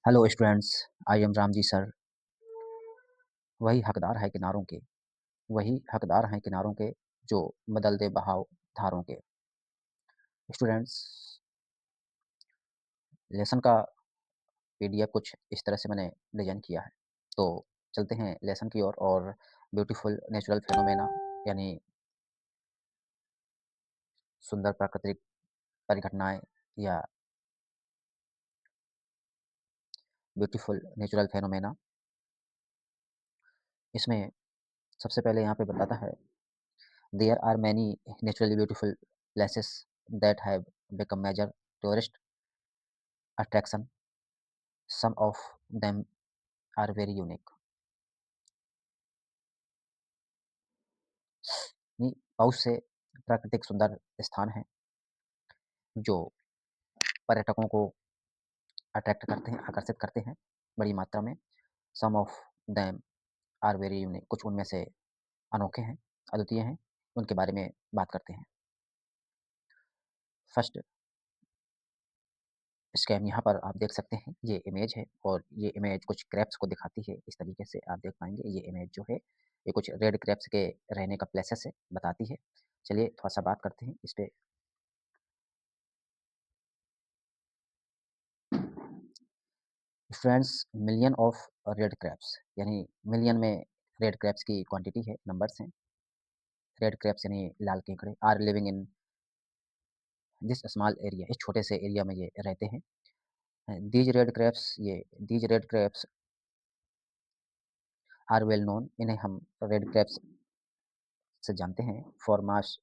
Hello students, I am Ramji sir. वही हकदार है किनारों के, वही हकदार हैं किनारों के, जो बदल दे बहाव धारों के। स्टूडेंट्स, लेसन का पीडीएफ कुछ इस तरह से मैंने डिजाइन किया है। तो चलते हैं लेसन की ओर और ब्यूटीफुल नेचुरल फेनोमेना यानी सुंदर प्राकृतिक परिघटनाएं या ब्यूटीफुल नेचुरल फेनोमेना। इसमें सबसे पहले यहाँ पे बताता है, there are many naturally beautiful places that have become major tourist attraction. Some of them are very unique. बहुत से प्राकृतिक सुंदर स्थान हैं जो पर्यटकों को अट्रैक्ट करते हैं, आकर्षित करते हैं बड़ी मात्रा में। Some of them are very unique, कुछ उनमें से अनोखे हैं, अद्वितीय हैं। उनके बारे में बात करते हैं। फर्स्ट स्कैम, यहाँ पर आप देख सकते हैं, ये इमेज है और ये इमेज कुछ क्रैब्स को दिखाती है। इस तरीके से आप देख पाएंगे, ये इमेज जो है ये कुछ रेड क्रैब्स के रहने का प्लेसेस है, बताती है। चलिए थोड़ा सा बात करते हैं इस पे। Friends, million of red crabs यानी मिलियन में रेड क्रैब्स की क्वांटिटी है, नंबर्स हैं। रेड क्रैब्स यानी लाल केकड़े are living in this small area, इस छोटे से एरिया में ये रहते हैं। दीज रेड क्रैब्स, ये these red crabs are well known, इन्हें हम रेड क्रैब्स से जानते हैं for mass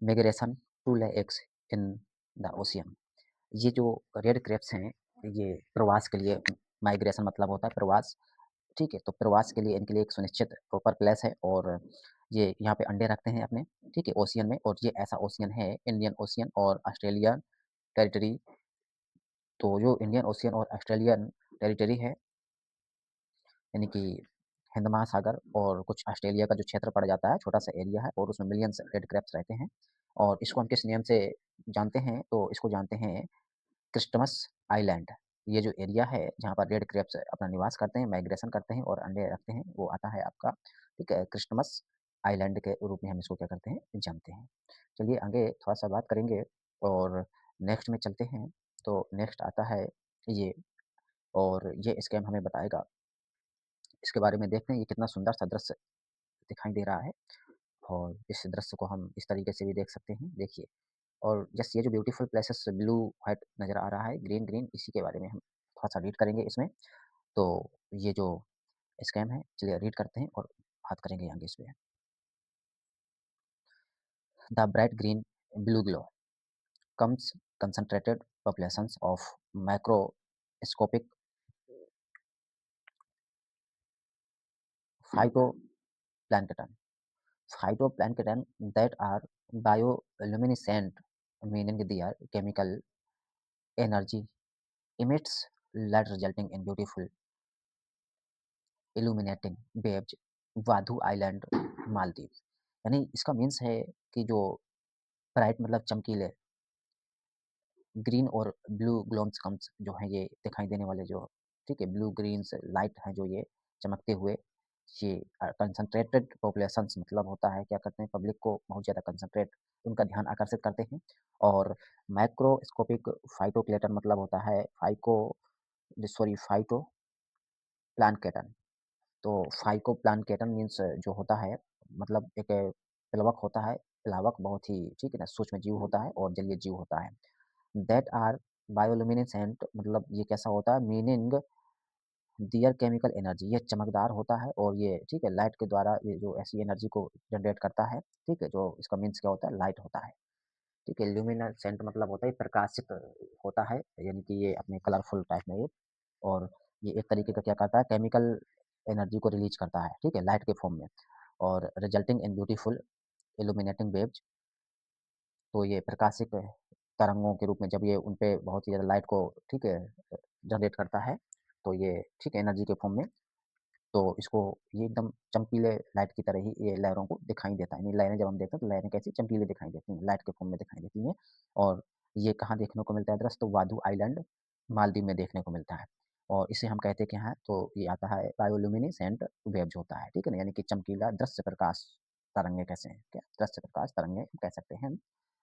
migration to lay eggs in the ocean. ये जो रेड क्रैब्स हैं, ये प्रवास के लिए, माइग्रेशन मतलब होता है प्रवास, ठीक है? तो प्रवास के लिए इनके लिए एक सुनिश्चित प्रॉपर प्लेस है और ये यहाँ पे अंडे रखते हैं अपने, ठीक है? ओशियन में। और ये ऐसा ओशियन है, इंडियन ओशियन और ऑस्ट्रेलियन टेरिटरी। तो जो इंडियन ओशियन और ऑस्ट्रेलियन टेरिटरी है, यानी कि हिंद महासागर और कुछ ऑस्ट्रेलिया का जो क्षेत्र पड़ जाता है, छोटा सा एरिया है और उसमें मिलियंस रेड क्रैब्स रहते हैं। और इसको हम किस नेम से जानते हैं? तो इसको जानते हैं क्रिस्टमस आइलैंड। ये जो एरिया है जहाँ पर रेड क्रैब्स अपना निवास करते हैं, माइग्रेशन करते हैं और अंडे रखते हैं, वो आता है आपका, ठीक है, क्रिस्टमस आइलैंड के रूप में हम इसको क्या करते हैं, जानते हैं। चलिए आगे थोड़ा सा बात करेंगे और नेक्स्ट में चलते हैं। तो नेक्स्ट आता है ये, और ये स्कैम हमें बताएगा, इसके बारे में देखते हैं। ये कितना सुंदर सा दृश्य दिखाई दे रहा है और इस दृश्य को हम इस तरीके से भी देख सकते हैं, देखिए। और जस्ट ये जो ब्यूटीफुल प्लेसेस ब्लू व्हाइट नज़र आ रहा है, ग्रीन ग्रीन, इसी के बारे में हम थोड़ा-सा रीड करेंगे इसमें। तो ये जो स्कैम है, चलिए रीड करते हैं और बात करेंगे आगे इसपे। The bright green blue glow comes concentrated populations of macroscopic phytoplankton phytoplankton that are bioluminescent, meaning their chemical energy emits light resulting in beautiful illuminating waves, Vaadhoo island, Maldives. यानी इसका मीन्स है कि जो ब्राइट मतलब चमकीले, ग्रीन और ब्लू ग्लोम्स कम्स जो हैं ये दिखाई देने वाले जो, ठीक है, ब्लू ग्रीन्स लाइट हैं जो ये चमकते हुए, ये कंसंट्रेटेड पॉपुलेशंस मतलब होता है क्या करते हैं, पब्लिक को बहुत ज़्यादा कंसंट्रेट, उनका ध्यान आकर्षित करते हैं। और माइक्रोस्कोपिक फाइटोप्लैंक्टन मतलब होता है फाइटो प्लांटकेटन। तो फाइकोप्लांटकेटन मीन्स जो होता है, मतलब एक प्लवक होता है, प्लावक बहुत ही, ठीक है ना, सूक्ष्म जीव होता है और जलीय जीव होता है। दैट आर बायोल्यूमिनेसेंट मतलब ये कैसा होता है, मीनिंग दियर केमिकल एनर्जी, ये चमकदार होता है और ये, ठीक है, लाइट के द्वारा ये जो ऐसी एनर्जी को जनरेट करता है, ठीक है, जो इसका मीन्स क्या होता है, लाइट होता है, ठीक है। ल्यूमिनेसेंट मतलब होता है प्रकाशित होता है, यानी कि ये अपने कलरफुल टाइप में ये, और ये एक तरीके का क्या करता है, केमिकल एनर्जी को रिलीज करता है, ठीक है, लाइट के फॉर्म में। और resulting in beautiful illuminating waves, तो ये प्रकाशित तरंगों के रूप में जब ये उन पे बहुत ही ज़्यादा लाइट को, ठीक है, जनरेट करता है, तो ये, ठीक है, एनर्जी के फॉर्म में, तो इसको ये एकदम चमकीले लाइट की तरह ही ये लहरों को दिखाई देता है। यानी लहरें जब हम देखते हैं तो लहरें कैसी चमकीली दिखाई देती हैं, लाइट के फॉर्म में दिखाई देती हैं। और ये कहाँ देखने को मिलता है दृश्य, तो वाधु आइलैंड, मालदीव में देखने को मिलता है और इसे हम कहते क्या हैं, तो ये आता है बायोल्यूमिनेसेंट वेव्स होता है, ठीक है ना? यानी कि चमकीला दृश्य प्रकाश तरंगे कैसे हैं, क्या दृश्य प्रकाश तरंगे कह सकते हैं हम।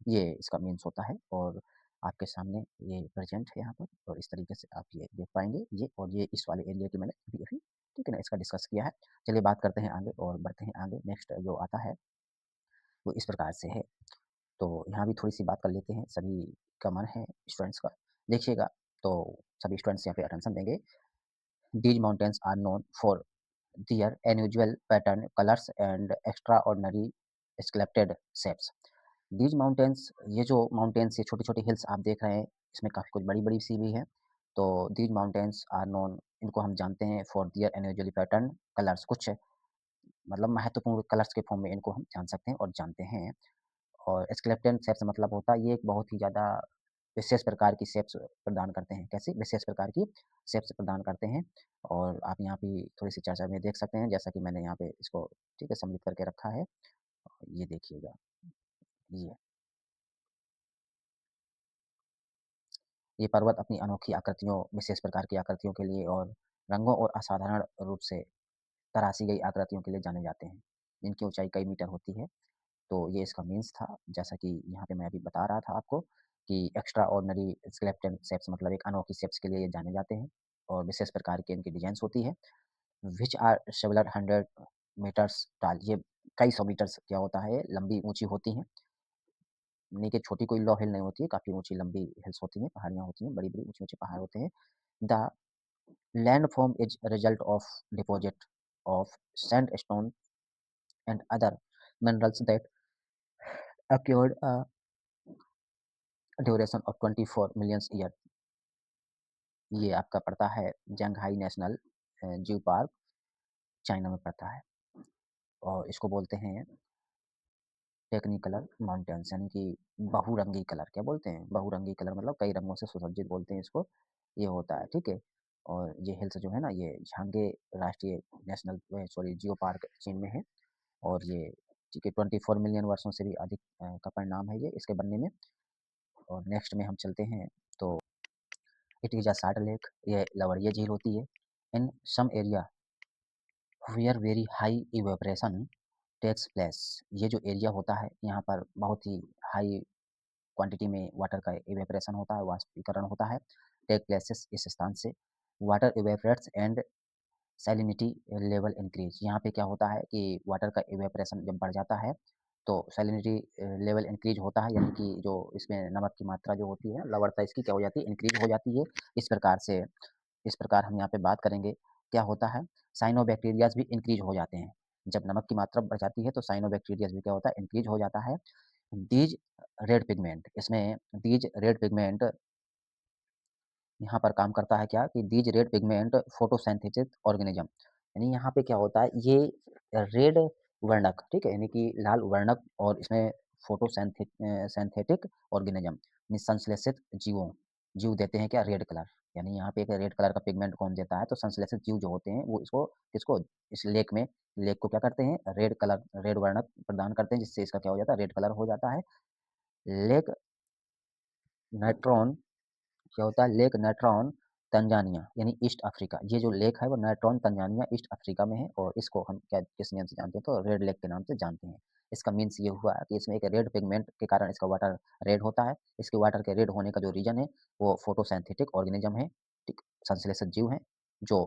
ये इसका मीन्स होता है और आपके सामने ये प्रेजेंट है यहाँ पर और इस तरीके से आप ये देख पाएँगे ये और ये इस वाले एरिया की मैंने अभी-अभी, ठीक है ना, इसका डिस्कस किया है। चलिए बात करते हैं आगे और बढ़ते हैं आगे। नेक्स्ट जो आता है वो इस प्रकार से है। तो यहाँ भी थोड़ी-सी बात कर लेते हैं, सभी का मन है स्टूडेंट्स का। देखिएगा, तो सभी स्टूडेंट्स यहाँ पे अटेंशन देंगे। These mountains are known for their unusual pattern, colors and extraordinary sculpted shapes. These mountains, ये जो माउंटेन्स, ये छोटी-छोटी हिल्स आप देख रहे हैं, इसमें काफ़ी कुछ बड़ी-बड़ी सी भी हैं। तो these mountains are known, इनको हम जानते हैं for their unusually pattern colors, कुछ मतलब महत्वपूर्ण कलर्स के फॉर्म में इनको हम जान सकते हैं और जानते हैं। और स्केलेटन शेप्स मतलब होता है ये एक बहुत ही ज़्यादा विशेष प्रकार की शेप्स प्रदान करते हैं। कैसी? विशेष प्रकार की शेप्स प्रदान करते हैं और आप यहाँ पे थोड़ी-सी चर्चा में देख सकते हैं, जैसा कि मैंने यहाँ पे इसको ठीक है सम्मिलित करके रखा है। ये देखिएगा, ये ये पर्वत अपनी अनोखी आकृतियों, विशेष प्रकार की आकृतियों के लिए और रंगों और असाधारण रूप से तराशी गई आकृतियों के लिए जाने जाते हैं। इनकी ऊँचाई कई मीटर होती है। तो ये इसका मीन्स था, जैसा कि यहाँ पे मैं अभी बता रहा था आपको कि एक्स्ट्रा ऑर्डिनरी स्केलेटन शेप्स मतलब एक अनोखी शेप्स के लिए ये जाने जाते हैं और विशेष प्रकार की इनकी डिज़ाइन्स होती है, which are several 100 metres tall. ये कई सौ मीटर्स क्या होता है, लंबी ऊँची होती हैं, यानी कि छोटी कोई लो हिल नहीं होती है, काफ़ी ऊँची लंबी हिल्स होती हैं, पहाड़ियाँ होती हैं, बड़ी-बड़ी ऊँचे-ऊँचे पहाड़ होते हैं। The landform is result of deposit of sandstone and other minerals that occurred duration of 24 millions year. ये आपका पड़ता है जंगहाई नेशनल ज़ू पार्क, चाइना में पड़ता है और इसको बोलते हैं टेक्निकलर माउंटेन्स, यानी कि बहुरंगी कलर। क्या बोलते हैं? बहुरंगी कलर मतलब कई रंगों से सुसज्जित बोलते हैं इसको, ये होता है, ठीक है? और ये हिल्स जो है ना, ये झांगे राष्ट्रीय नेशनल सॉरी जियो पार्क चीन में है और ये ठीक है 24 मिलियन वर्षों से भी अधिक का परिणाम है ये इसके बनने में। और नेक्स्ट में हम चलते हैं, तो it is a salt lake, ये लवणीय झील होती है। In some area where very high evaporation takes place. ये जो एरिया होता है यहाँ पर बहुत ही हाई क्वांटिटी में वाटर का इवेपोरेशन होता है, वाष्पीकरण होता है, टेक प्लेसेस इस स्थान से। Water evaporates and salinity level increase. यहाँ पे क्या होता है कि वाटर का इवेपोरेशन जब बढ़ जाता है तो सैलिनिटी लेवल इंक्रीज होता है, यानी कि जो इसमें नमक की मात्रा जो होती है, लवणता इसकी क्या हो जाती है, इंक्रीज हो जाती है। इस प्रकार से, इस प्रकार हम यहाँ पे बात करेंगे, क्या होता है, साइनोबैक्टीरियाज़ भी इंक्रीज़ हो जाते हैं। जब नमक की मात्रा बढ़ जाती है तो साइनोबैक्टीरियाज़ भी क्या होता है, इंक्रीज़ हो जाता है। दीज़ रेड पिगमेंट, इसमें दीज़ रेड पिगमेंट यहाँ पर काम करता है क्या कि these red pigment photosynthesis organism, यानी यहाँ पे क्या होता है, ये रेड वर्णक, ठीक है? यानी कि लाल वर्णक और इसमें सिंथेटिक ऑर्गेनिज़्म यानी संश्लेषित जीव देते हैं क्या, रेड कलर। यानी यहाँ पे एक रेड कलर का पिगमेंट कौन देता है, तो संश्लेषित जीव जो होते हैं वो इसको किसको, इस लेक में, लेक को क्या करते हैं, रेड कलर, रेड वर्णक प्रदान करते हैं, जिससे इसका क्या हो जाता है, रेड कलर हो जाता है। लेक नाइट्रॉन क्या होता है, लेक नाइट्रॉन तंजानिया यानी ईस्ट अफ्रीका। ये जो लेक है वो नाइट्रॉन तंजानिया ईस्ट अफ्रीका में है और इसको हम क्या किस नाम से जानते हैं, तो रेड लेक के नाम से जानते हैं। इसका मीन्स ये हुआ कि इसमें एक रेड पिगमेंट के कारण इसका वाटर रेड होता है। इसके वाटर के रेड होने का जो रीजन है वो फोटोसिंथेटिक ऑर्गेनिज्म है, ठीक, संश्लेषित जीव हैं जो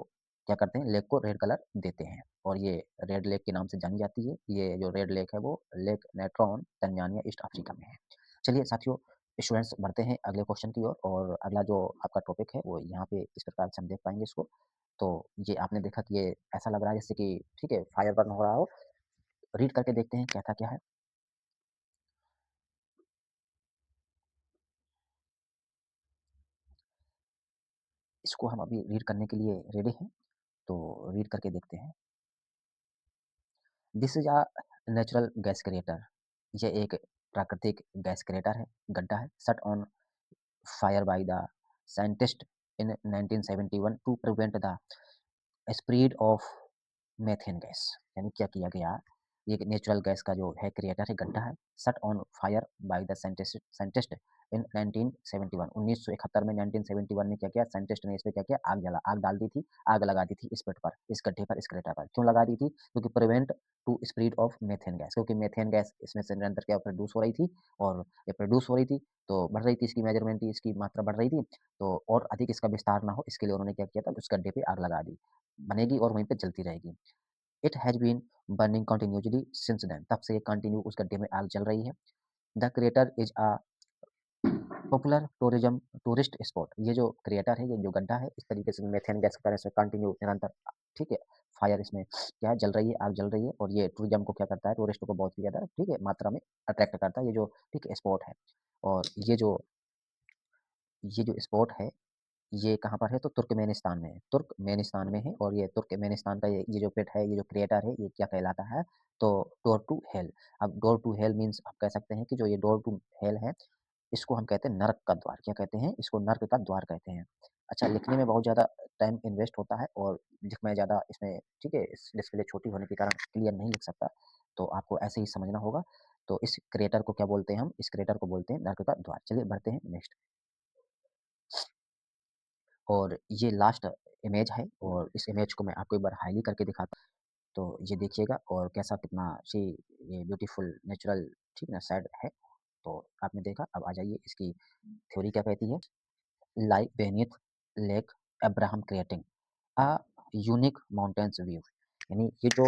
क्या करते हैं, लेक को रेड कलर देते हैं और ये रेड लेक के नाम से जानी जाती है। ये जो रेड लेक है वो लेक नाइट्रॉन तंजानिया ईस्ट अफ्रीका में है। चलिए साथियों, स्टूडेंट्स बढ़ते हैं अगले क्वेश्चन की ओर और अगला जो आपका टॉपिक है वो यहाँ पे इस प्रकार से हम देख पाएँगे इसको। तो ये आपने देखा कि ये ऐसा लग रहा है जैसे कि ठीक है फायर बर्न हो रहा हो। रीड करके देखते हैं क्या था क्या है। इसको हम अभी रीड करने के लिए रेडी हैं, तो रीड करके देखते हैं। This is a natural gas crater. ये एक प्राकृतिक गैस क्रिएटर है, गड्ढा है, set on fire by the scientist in 1971 to prevent the spread of methane gas. यानी क्या किया गया, ये नेचुरल गैस का जो है क्रिएटर है, गड्ढा है, set on fire by the scientist in 1971 1971 में 1971 में क्या किया साइंटिस्ट ने इस पे क्या किया आग डाल दी थी, आग लगा दी थी इस पेट पर, इस गड्ढे पर, इस क्रेटर पर। क्यों लगा दी थी? क्योंकि prevent to spread of methane gas, क्योंकि मेथेन गैस इसमें से निरंतर क्या प्रोड्यूस हो रही थी, और ये प्रोड्यूस हो रही थी तो बढ़ रही थी, इसकी मेजरमेंट थी, इसकी मात्रा बढ़ रही थी, तो और अधिक इसका विस्तार ना हो इसके लिए उन्होंने क्या किया था, उस गड्ढे पे आग लगा दी, बनेगी और वहीं पे जलती रहेगी। It has been burning continuously since then, तब से ये कंटिन्यू उस गड्ढे में आग जल रही है। The creator is a popular tourist spot, ये जो क्रिएटर है, ये जो गड्ढा है, इस तरीके से मीथेन गैस की तरह से कंटिन्यू निरंतर, ठीक है, फायर इसमें क्या है, जल रही है, आग जल रही है, और ये टूरिज्म को क्या करता है, टूरिस्ट को बहुत ही ज़्यादा, ठीक है, मात्रा में अट्रैक्ट करता है, ये जो, ठीक है, स्पॉट है। और ये जो स्पॉट है, ये कहाँ पर है, तो तुर्कमेनिस्तान में है, तुर्कमेनिस्तान में है, और ये तुर्कमेनिस्तान का ये जो पेट है, ये जो क्रिएटर है, ये क्या कहलाता है, तो डोर टू हेल। अब डोर टू हेल मीन्स आप कह सकते हैं कि जो ये डोर टू हेल है, इसको हम कहते हैं नर्क का द्वार, क्या कहते हैं, इसको नर्क का द्वार कहते हैं। अच्छा, लिखने में बहुत ज़्यादा टाइम इन्वेस्ट होता है, और मैं ज़्यादा इसमें, ठीक है, इस डिस्प्ले छोटी होने के कारण क्लियर नहीं लिख सकता, तो आपको ऐसे ही समझना होगा। तो इस क्रिएटर को क्या बोलते हैं हम, इस क्रिएटर को बोलते हैं नर्क का द्वार। चलिए बढ़ते हैं नेक्स्ट। और ये लास्ट इमेज है, और इस इमेज को मैं आपको एक बार हाईली करके दिखाता हूँ, तो ये देखिएगा, और कैसा कितना सी ये ब्यूटीफुल नेचुरल, ठीक ना, साइड है। तो आपने देखा, अब आ जाइए इसकी थ्योरी क्या कहती है। lie beneath Lake Abraham creating a unique mountains view, यानी ये जो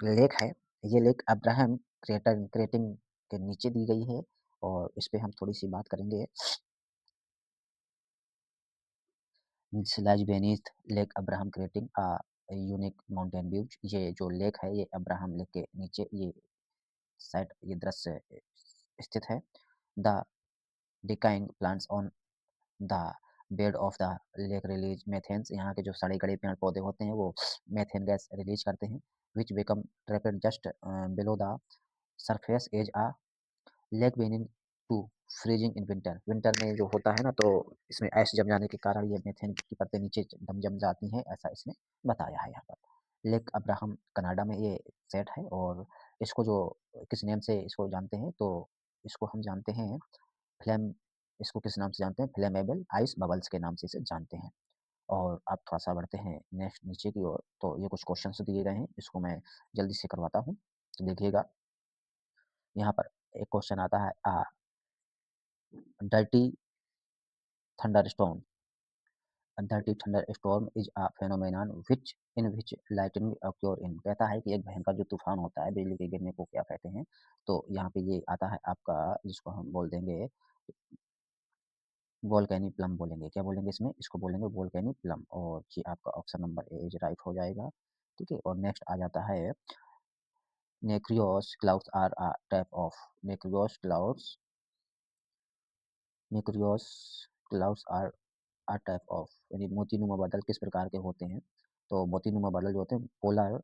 लेक है, ये लेक अब्राहम क्रिएटिंग के नीचे दी गई है, और इस पे हम थोड़ी सी बात करेंगे। lies beneath Lake Abraham creating a unique mountain view, ये जो लेक है, ये अब्राहम लेक के नीचे ये साइड, ये दृश्य स्थित है। The decaying plants on the bed of the lake release methanes, यहाँ के जो सड़े गले पेड़ पौधे होते हैं वो मेथेन गैस रिलीज करते हैं, which become trapped just below the surface as a lake begins to freezing in winter, winter में जो होता है ना, तो इसमें आइस जम जाने के कारण ये मेथेन की परतें नीचे जम जाती हैं, ऐसा इसने बताया है यहाँ पर। लेक अब्राहम कनाडा में ये सेट है, और इसको जो किस नेम से इसको जानते हैं, तो इसको हम जानते हैं फ्लेम, इसको किस नाम से जानते हैं, फ्लेमेबल आइस बबल्स के नाम से इसे जानते हैं। और अब थोड़ा-सा बढ़ते हैं नेक्स्ट नीचे की ओर, तो ये कुछ क्वेश्चन्स दिए गए हैं, इसको मैं जल्दी से करवाता हूँ। तो देखिएगा, यहाँ पर एक क्वेश्चन आता है, dirty thunderstorm, a dirty thunderstorm is a phenomenon which lightning occur in, कहता है कि एक भयंकर जो तूफान होता है, बिजली के गिरने को क्या कहते हैं? तो यहाँ पे ये आता है आपका, जिसको हम बोल देंगे वोल्केनिक प्लम बोलेंगे, क्या बोलेंगे इसमें? इसको बोलेंगे वोल्केनिक प्लम, और ये आपका option number A is right हो जाएगा, ठीक है। और नेक्स्ट आ जाता है, nacreous clouds are a type of, nacreous clouds, nacreous clouds are a type of, यानी मोतीनुमा बादल किस प्रकार के होते हैं? तो मोतीनुमा बादल जो होते हैं पोलर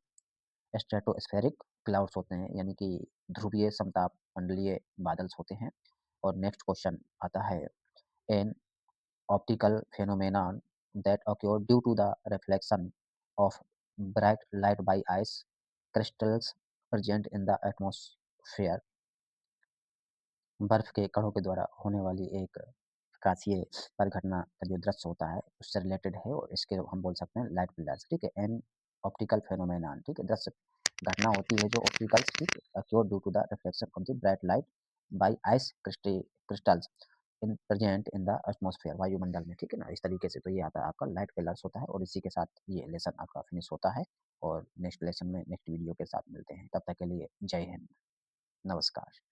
स्ट्रेटोस्फेरिक क्लाउड्स होते हैं, यानी कि ध्रुवीय समताप मंडलीय बादल होते हैं। और नेक्स्ट क्वेश्चन आता है, N optical phenomenon that occur due to the reflection of bright light by ice crystals present in the atmosphere, बर्फ के कणों के द्वारा होने वाली एक प्रकाशीय परिघटना का जो दृश्य होता है उससे रिलेटेड है, और इसके हम बोल सकते हैं लाइट ब्लेयर्स, ठीक है, एन ऑप्टिकल फेनोमेनन, ठीक है, दृश्य घटना होती है जो ऑप्टिकल, ठीक है, occur due to the reflection of the bright light by ice crystals in present in the atmosphere, वायुमंडल में, ठीक है ना, इस तरीके से। तो ये आता है आपका लाइट कलर्स होता है, और इसी के साथ ये लेसन आपका फिनिश होता है, और नेक्स्ट लेसन में नेक्स्ट वीडियो के साथ मिलते हैं, तब तक के लिए जय हिंद, नमस्कार।